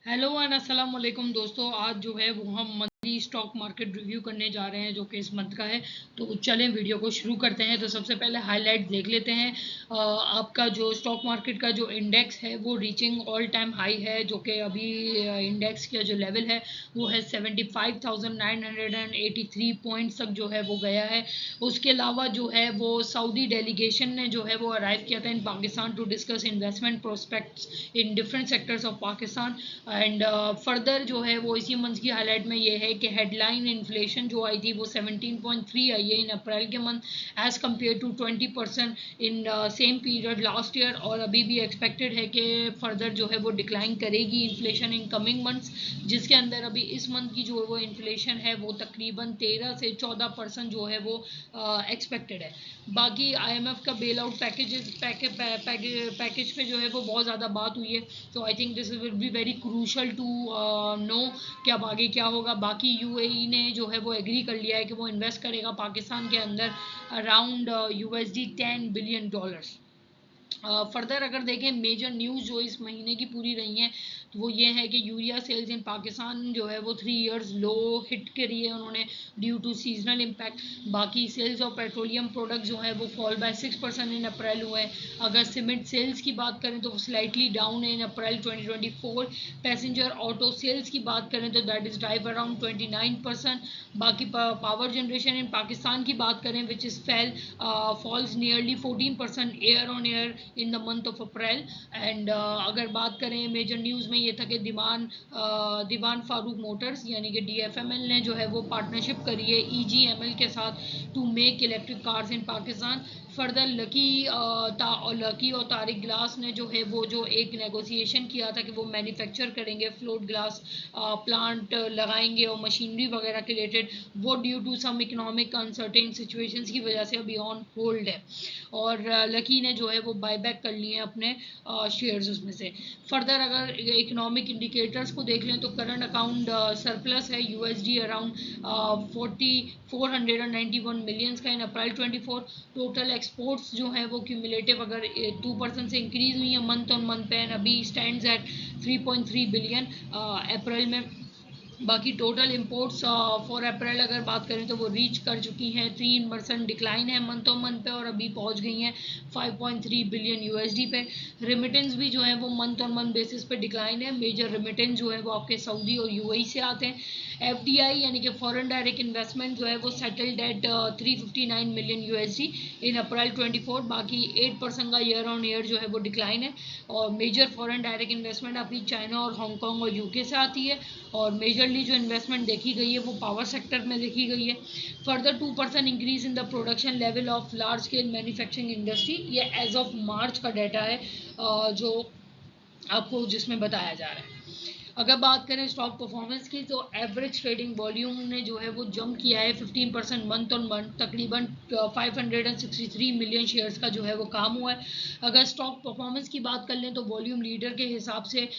Hello and अस्सलाम वालेकुम दोस्तों। आज जो है वो हम मंथली स्टॉक मार्केट रिव्यू करने जा रहे हैं जो कि इस मंथ का है। तो चलें वीडियो को शुरू करते हैं। तो सबसे पहले हाईलाइट देख लेते हैं। आपका जो स्टॉक मार्केट का जो इंडेक्स है वो रीचिंग ऑल टाइम हाई है, जो कि अभी इंडेक्स का जो लेवल है वो है 75,983 पॉइंट्स तक जो है वो गया है। उसके अलावा जो है वो सऊदी डेलीगेशन ने जो है वो अराइव किया था in Pakistan to discuss investment prospects in different sectors of Pakistan. And further जो है वो इसी मंथ की हाईलाइट में ये है कि हेडलाइन इन्फ्लेशन जो आई थी वो 17.3 आई है इन अप्रैल के month, as compare to 20% in same period last year. और अभी भी एक्सपेक्टेड है कि फर्दर जो है वो डिक्लाइन करेगी इन्फ्लेशन इन कमिंग मंथ्स, जिसके अंदर अभी इस मंथ की जो वो इन्फ्लेशन है वो तकरीबन 13 से 14% जो है वो एक्सपेक्टेड है। बाकी IMF का बेल आउट पैकेज पे जो है वो बहुत ज़्यादा बात हुई है। तो I think this will be very crucial to know कि अब आगे क्या होगा। बाकी UAE ने जो है वो एग्री कर लिया है कि वो इन्वेस्ट करेगा पाकिस्तान के अंदर अराउंड $10 बिलियन। फर्दर अगर देखें मेजर न्यूज़ जो इस महीने की पूरी रही हैं तो वो ये है कि यूरिया सेल्स इन पाकिस्तान जो है वो 3 इयर्स लो हिट करी है उन्होंने, ड्यू टू सीजनल इम्पैक्ट। बाकी सेल्स ऑफ पेट्रोलियम प्रोडक्ट्स जो है वो फॉल बाय 6% इन अप्रैल हुए हैं। अगर सीमेंट सेल्स की बात करें तो वो स्लाइटली डाउन है in April 2024। Passenger auto sales की बात करें तो दैट इज़ ड्राइव अराउंड 29%। बाकी पावर जनरेशन इन पाकिस्तान की बात करें which is falls nearly 14% year on year in the month of April. And अगर बात करें मेजर न्यूज़ में ये था कि दीवान फारूक मोटर्स यानी कि DFML ने जो है वो पार्टनरशिप करी है EGML के साथ to make electric cars in Pakistan. Further Lucky और तारिक ग्लास ने जो है वो जो एक नेगोशिएशन किया था कि वो मैन्युफैक्चर करेंगे फ्लोट ग्लास प्लांट लगाएंगे और मशीनरी वगैरह के रिलेटेड, वो due to some economic uncertain situations की वजह से अभी ऑन होल्ड है। और लकी ने जो है वो बायबैक कर लिए हैं अपने शेयर्स उसमें से। फर्दर अगर इकोनॉमिक इंडिकेटर्स को देख लें तो करंट अकाउंट सरप्लस है USD अराउंड 491 मिलियंस का इन अप्रैल 24। टोटल एक्सपोर्ट्स जो हैं वो क्यूमुलेटिव अगर 2% से इंक्रीज हुई है मंथ ऑन मंथ पे, एंड अभी स्टैंड्स एट 3.3 बिलियन अप्रैल में। बाकी टोटल इंपोर्ट्स फॉर अप्रैल अगर बात करें तो वो रीच कर चुकी हैं 3% डिक्लाइन है मंथ ऑन मंथ पे, और अभी पहुंच गई हैं 5.3 बिलियन USD पे। रिमिटेंस भी जो है वो मंथ ऑन मंथ बेसिस पे डिक्लाइन है। मेजर रिमिटेंस जो है वो आपके सऊदी और UAE से आते हैं। FDI यानी कि फॉरेन डायरेक्ट इन्वेस्टमेंट जो है वो सेटल्ड एट 359 मिलियन USD इन अप्रैल 24। बाकी 8% का ईयर ऑन ईयर जो है वो डिक्लाइन है। और मेजर फॉरेन डायरेक्ट इन्वेस्टमेंट अपनी चाइना और हांगकॉन्ग और UK से आती है। और मेजरली जो इन्वेस्टमेंट देखी गई है वो पावर सेक्टर में देखी गई है। Further 2% increase in the production level of large scale manufacturing industry, ये एज ऑफ मार्च का डाटा है जो आपको जिसमें बताया जा रहा है। अगर बात करें स्टॉक परफॉर्मेंस की तो एवरेज ट्रेडिंग वॉल्यूम ने जो है वो जंप किया है 15% मंथ ऑन मंथ, तकरीबन 563 मिलियन शेयर्स का जो है वो काम हुआ है। अगर स्टॉक परफॉर्मेंस की बात कर लें तो वॉल्यूम लीडर के हिसाब से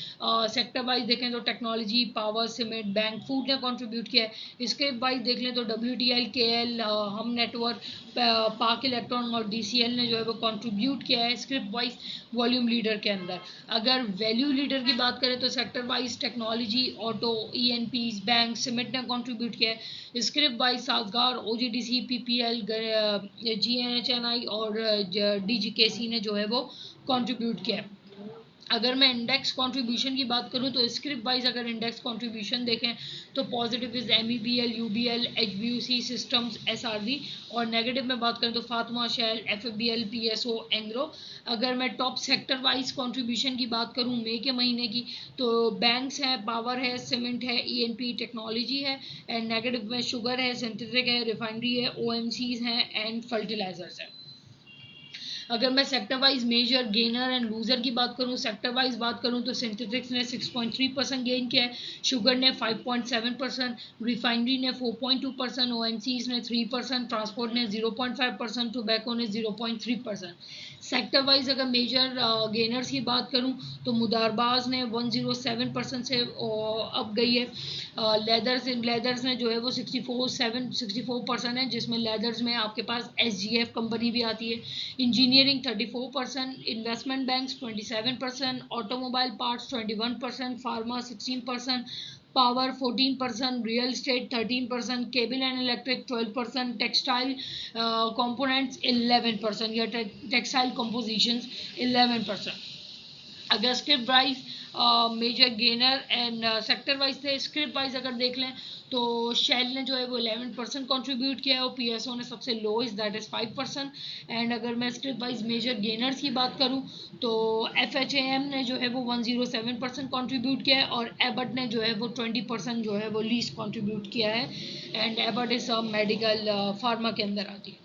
सेक्टर वाइज देखें तो technology, power, cement, bank, food ने कंट्रीब्यूट किया है। इसके वाइज देख लें तो WTL, KL, हम नेटवर्क, पाक इलेक्ट्रॉन और DCL ने जो है वो कंट्रीब्यूट किया है स्क्रिप्ट वाइज वॉल्यूम लीडर के अंदर। अगर वैल्यू लीडर की बात करें तो sector wise technology, auto, ENPs, bank, cement ने कंट्रीब्यूट किया है। Script wise Sazgar, OGDC, PPL, GNHNI और DGKC ने जो है वो कंट्रीब्यूट किया है। अगर मैं इंडेक्स कंट्रीब्यूशन की बात करूं तो स्क्रिप्ट वाइज अगर इंडेक्स कंट्रीब्यूशन देखें तो positive is MEBL, UBL, HBUC systems, SRV। और नेगेटिव में बात करें तो Fatima, Shell, FBL, PSO, Engro. अगर मैं टॉप सेक्टर वाइज कंट्रीब्यूशन की बात करूं मई के महीने की तो बैंक्स हैं, पावर है, सीमेंट है, ENP टेक्नोलॉजी है। एंड नेगेटिव में शुगर है, सिंथेटिक है, रिफाइनरी है, OMCs हैं एंड फर्टिलाइजर्स है। अगर मैं sector wise major gainer and loser की बात करूं, सेक्टर वाइज बात करूं तो सिंथेटिक्स ने 6.3% गेन किया है, शुगर ने 5.7%, रिफाइनरी ने 4.2%, OMCs ने 3%, ट्रांसपोर्ट ने 0.5%, टोबैको ने 0.3%। सेक्टर वाइज अगर मेजर गेनर्स की बात करूं तो मुदारबाज ने 107% से अब गई है। लेदर्स में जो है वो 64% है, जिसमें लेदर्स में आपके पास SGF कंपनी भी आती है। Engineering 34%, investment banks 27%, automobile parts 21%, pharma 16%, power 14%, real estate 13%, cable and electric 12%, textile components 11% या टेक्सटाइल कंपोजिशंस 11%। अगर script wise major gainer and sector wise थे, स्क्रिप्ट वाइज अगर देख लें तो शेल ने जो है वो 11% कंट्रीब्यूट किया है और PSO ने सबसे लोएस्ट दैट इज़ 5%। एंड अगर मैं स्क्रिप्ट वाइज मेजर गेनर्स की बात करूं तो FHAM ने जो है वो 107% कंट्रीब्यूट किया है और एबट ने जो है वो 20% जो है वो लीस्ट कंट्रीब्यूट किया है। And Abbott is medical pharma के अंदर आती है।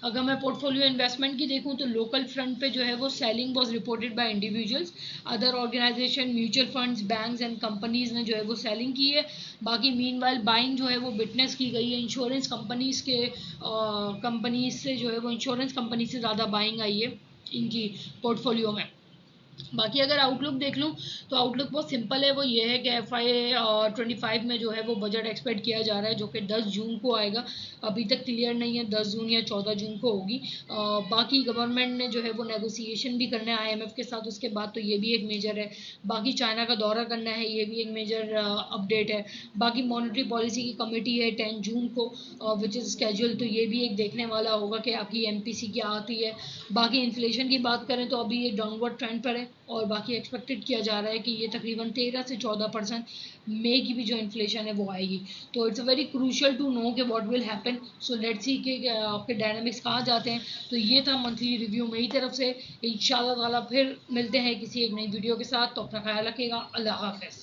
अगर मैं पोर्टफोलियो इन्वेस्टमेंट की देखूं तो लोकल फ्रंट पे जो है वो selling was reported by individuals, other organisation, mutual funds, banks and companies ने जो है वो सेलिंग की है। बाकी मीनवाइल बाइंग जो है वो विटनेस की गई है इंश्योरेंस कंपनीज के कंपनीज से, जो है वो इंश्योरेंस कंपनी से ज़्यादा बाइंग आई है इनकी पोर्टफोलियो में। बाकी अगर आउटलुक देख लूँ तो आउटलुक बहुत सिंपल है, वो ये है कि FY25 में जो है वो बजट एक्सपेक्ट किया जा रहा है जो कि 10 जून को आएगा। अभी तक क्लियर नहीं है 10 जून या 14 जून को होगी। बाकी गवर्नमेंट ने जो है वो नेगोशिएशन भी करना है IMF के साथ, उसके बाद तो ये भी एक मेजर है। बाकी चाइना का दौरा करना है, ये भी एक मेजर अपडेट है। बाकी मॉनेटरी पॉलिसी की कमेटी है 10 जून को विच इज़ स्केड्यूल, तो ये भी एक देखने वाला होगा कि आपकी MPC क्या आती है। बाकी इन्फ्लेशन की बात करें तो अभी ये डाउनवर्ड ट्रेंड पर है और बाकी एक्सपेक्टेड किया जा रहा है कि ये तकरीबन 13 से 14% मई की भी जो इन्फ्लेशन है वो आएगी। तो it's a very crucial to know कि what will happen. So let's see कि आपके डायनामिक्स कहाँ जाते हैं। तो ये था मंथली रिव्यू मेरी तरफ से। इंशाल्लाह ताला फिर मिलते हैं किसी एक नई वीडियो के साथ। तो अपना ख्याल रखिएगा। अल्लाह हाफ़िज़।